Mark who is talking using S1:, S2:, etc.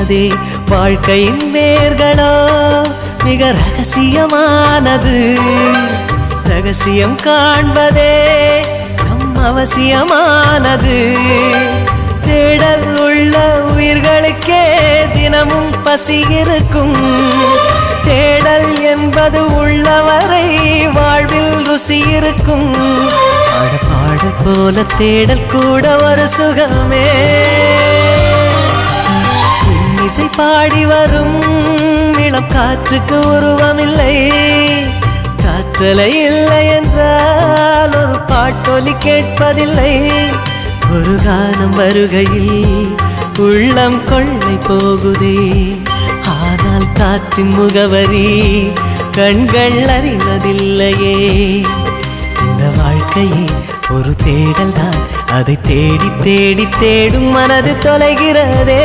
S1: தொலைகிறதே. வாழ்க்கையின் வேர்களோ மிக ரகசியமானது. ரகசியம் காண்பதே நம் அவசியமானது. தேடல் உள்ள உயிர்களுக்கே தினமும் பசி இருக்கும். தேடல் என்பது உள்ளவரை வாழ்வில் ருசி இருக்கும். பாடல் போல தேடல் கூட ஒரு சுகமே. இசை பாடி வரும் இளம் காற்றுக்கு உருவமில்லை. காற்றலை இல்லை என்றால் ஒரு பாட்டொலி கேட்பதில்லை. ஒரு காலம் வருகையில் உள்ளம் கொள்ளை போகுதே. ஆனால் காற்றின் முகவரி கண்கள் அறிவதில்லையே. இந்த வாழ்க்கையே ஒரு தேடல் தான். அதை தேடி தேடி தேடும் மனது தொலைகிறதே.